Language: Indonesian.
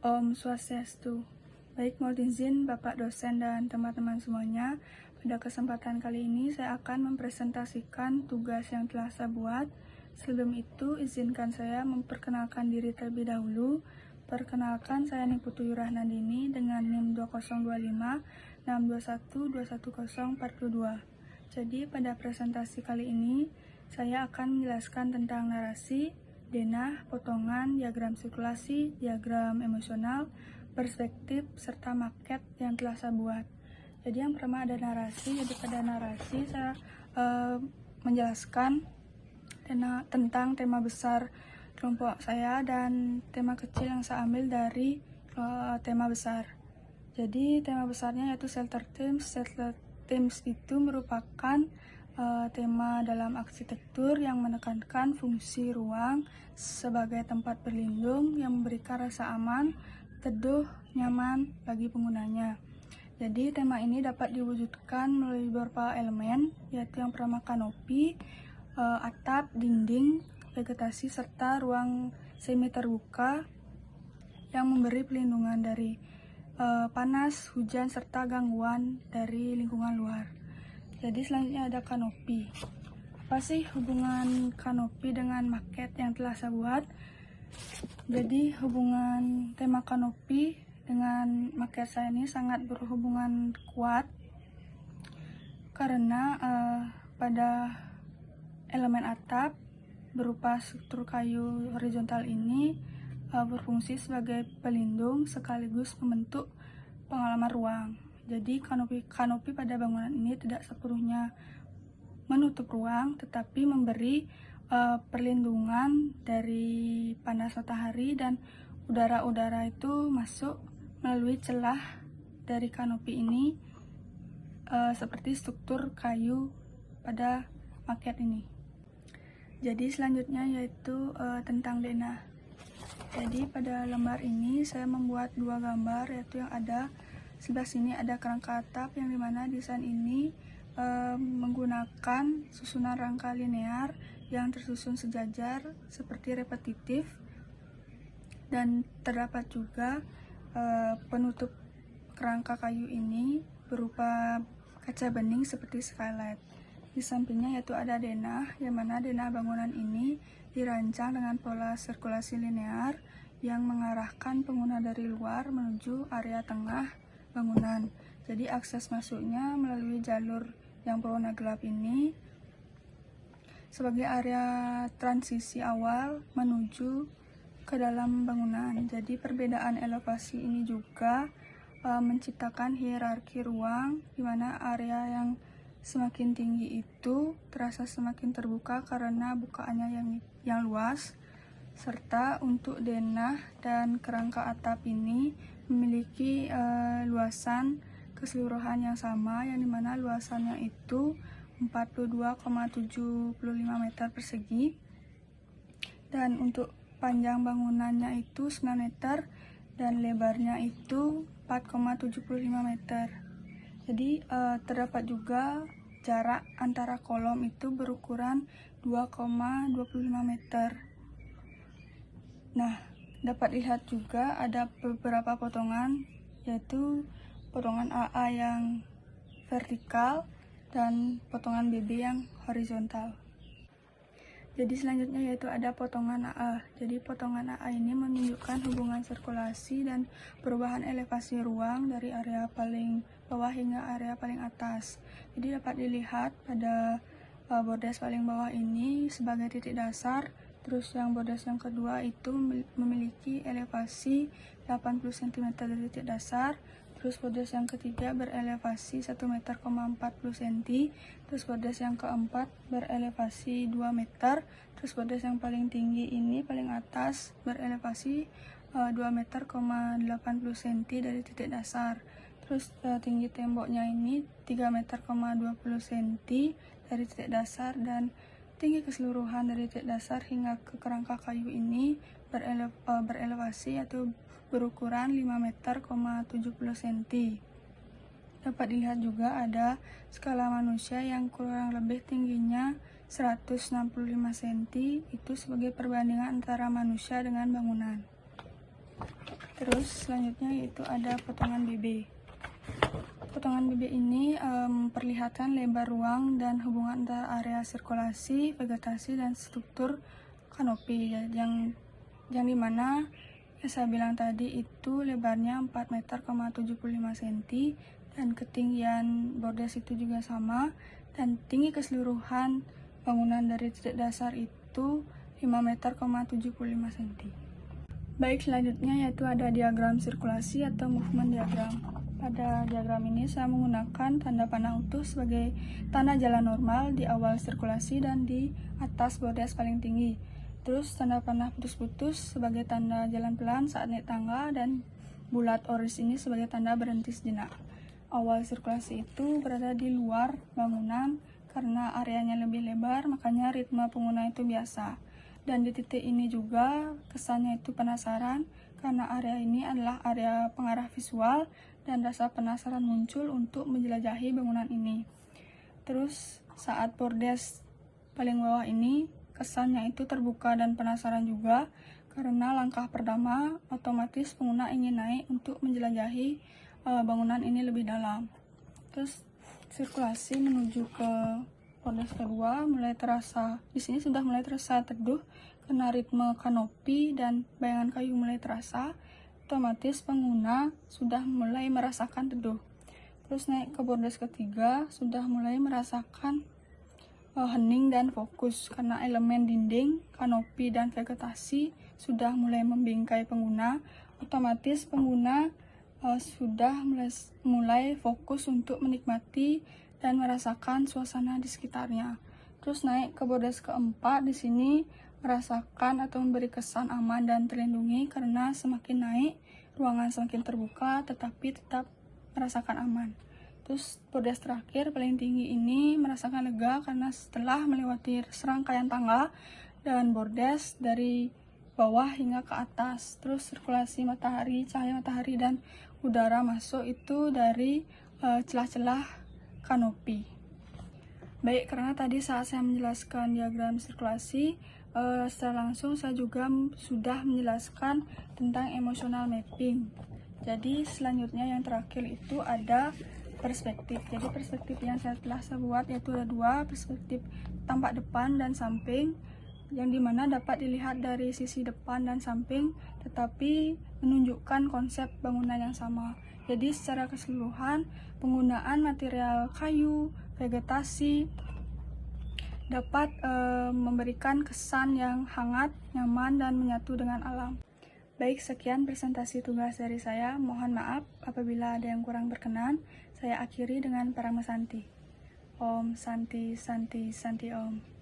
Om Swastiastu. Baik, mohon izin Bapak dosen dan teman-teman semuanya. Pada kesempatan kali ini saya akan mempresentasikan tugas yang telah saya buat. Sebelum itu, izinkan saya memperkenalkan diri terlebih dahulu. Perkenalkan, saya Niputu Rahnandini dengan NIM 2025 621 21042. Jadi pada presentasi kali ini saya akan menjelaskan tentang narasi, denah, potongan, diagram sirkulasi, diagram emosional, perspektif, serta maket yang telah saya buat. Jadi yang pertama ada narasi. Jadi pada narasi saya menjelaskan tentang tema besar kelompok saya dan tema kecil yang saya ambil dari tema besar. Jadi tema besarnya yaitu shelter themes. Shelter themes itu merupakan tema dalam arsitektur yang menekankan fungsi ruang sebagai tempat berlindung yang memberikan rasa aman, teduh, nyaman bagi penggunanya. Jadi tema ini dapat diwujudkan melalui beberapa elemen, yaitu yang pertama kanopi, atap, dinding, vegetasi, serta ruang semi terbuka yang memberi pelindungan dari panas, hujan, serta gangguan dari lingkungan luar. Jadi selanjutnya ada kanopi. Apa sih hubungan kanopi dengan maket yang telah saya buat? Jadi hubungan tema kanopi dengan maket saya ini sangat berhubungan kuat karena pada elemen atap berupa struktur kayu horizontal ini berfungsi sebagai pelindung sekaligus membentuk pengalaman ruang. Jadi kanopi pada bangunan ini tidak sepenuhnya menutup ruang, tetapi memberi perlindungan dari panas matahari dan udara-udara itu masuk melalui celah dari kanopi ini seperti struktur kayu pada maket ini. Jadi selanjutnya yaitu tentang denah. Jadi pada lembar ini saya membuat dua gambar, yaitu yang ada sebelah sini ada kerangka atap yang dimana desain ini menggunakan susunan rangka linear yang tersusun sejajar seperti repetitif, dan terdapat juga penutup kerangka kayu ini berupa kaca bening seperti skylight. Di sampingnya yaitu ada denah, yang mana denah bangunan ini dirancang dengan pola sirkulasi linear yang mengarahkan pengguna dari luar menuju area tengah bangunan. Jadi akses masuknya melalui jalur yang berwarna gelap ini sebagai area transisi awal menuju ke dalam bangunan. Jadi perbedaan elevasi ini juga menciptakan hierarki ruang, di mana area yang semakin tinggi itu terasa semakin terbuka karena bukaannya yang luas, serta untuk denah dan kerangka atap ini memiliki luasan keseluruhan yang sama, yang dimana luasannya itu 42,75 meter persegi, dan untuk panjang bangunannya itu 9 meter dan lebarnya itu 4,75 meter. Jadi terdapat juga jarak antara kolom itu berukuran 2,25 meter. Nah, dapat lihat juga ada beberapa potongan, yaitu potongan AA yang vertikal dan potongan BB yang horizontal. Jadi selanjutnya yaitu ada potongan AA. Jadi potongan AA ini menunjukkan hubungan sirkulasi dan perubahan elevasi ruang dari area paling bawah hingga area paling atas. Jadi dapat dilihat pada bordes paling bawah ini sebagai titik dasar, terus yang bordes yang kedua itu memiliki elevasi 80 cm dari titik dasar, terus bordes yang ketiga berelevasi 1,40 meter, terus bordes yang keempat berelevasi 2 meter, terus bordes yang paling tinggi ini paling atas berelevasi 2,80 meter dari titik dasar. Terus tinggi temboknya ini 3,20 meter dari titik dasar, dan tinggi keseluruhan dari titik dasar hingga ke kerangka kayu ini berelevasi atau berukuran 5,70 meter. Dapat dilihat juga ada skala manusia yang kurang lebih tingginya 165 cm, itu sebagai perbandingan antara manusia dengan bangunan. Terus selanjutnya yaitu ada potongan BB. Potongan BB ini memperlihatkan lebar ruang dan hubungan antara area sirkulasi, vegetasi, dan struktur kanopi, yang dimana yang saya bilang tadi itu lebarnya 4,75 meter dan ketinggian bordes itu juga sama, dan tinggi keseluruhan bangunan dari titik dasar itu 5,75 meter. Baik, selanjutnya yaitu ada diagram sirkulasi atau movement diagram. Pada diagram ini saya menggunakan tanda panah utuh sebagai tanda jalan normal di awal sirkulasi dan di atas bordes paling tinggi. Terus tanda panah putus-putus sebagai tanda jalan pelan saat naik tangga, dan bulat oris ini sebagai tanda berhenti sejenak. Awal sirkulasi itu berada di luar bangunan karena areanya lebih lebar, makanya ritme pengguna itu biasa. Dan di titik ini juga kesannya itu penasaran karena area ini adalah area pengarah visual dan rasa penasaran muncul untuk menjelajahi bangunan ini. Terus saat bordes paling bawah ini kesannya itu terbuka dan penasaran juga karena langkah pertama otomatis pengguna ingin naik untuk menjelajahi bangunan ini lebih dalam. Terus sirkulasi menuju ke bordes kedua mulai terasa, di sini sudah mulai terasa teduh karena ritme kanopi dan bayangan kayu mulai terasa, otomatis pengguna sudah mulai merasakan teduh. Terus naik ke bordes ketiga sudah mulai merasakan hening dan fokus karena elemen dinding, kanopi, dan vegetasi sudah mulai membingkai pengguna, otomatis pengguna sudah mulai fokus untuk menikmati dan merasakan suasana di sekitarnya. Terus naik ke bordes keempat, di sini merasakan atau memberi kesan aman dan terlindungi karena semakin naik ruangan semakin terbuka tetapi tetap merasakan aman. Terus bordes terakhir paling tinggi ini merasakan lega karena setelah melewati serangkaian tangga dan bordes dari bawah hingga ke atas. Terus sirkulasi matahari, cahaya matahari, dan udara masuk itu dari celah-celah kanopi. Baik, karena tadi saat saya menjelaskan diagram sirkulasi, secara langsung saya juga sudah menjelaskan tentang emotional mapping. Jadi selanjutnya yang terakhir itu ada perspektif. Jadi perspektif yang saya buat yaitu ada dua, perspektif tampak depan dan samping, yang dimana dapat dilihat dari sisi depan dan samping tetapi menunjukkan konsep bangunan yang sama. Jadi secara keseluruhan penggunaan material kayu, vegetasi dapat memberikan kesan yang hangat, nyaman, dan menyatu dengan alam. Baik, sekian presentasi tugas dari saya. Mohon maaf apabila ada yang kurang berkenan. Saya akhiri dengan Paramasanti. Om Santi Santi Santi Om.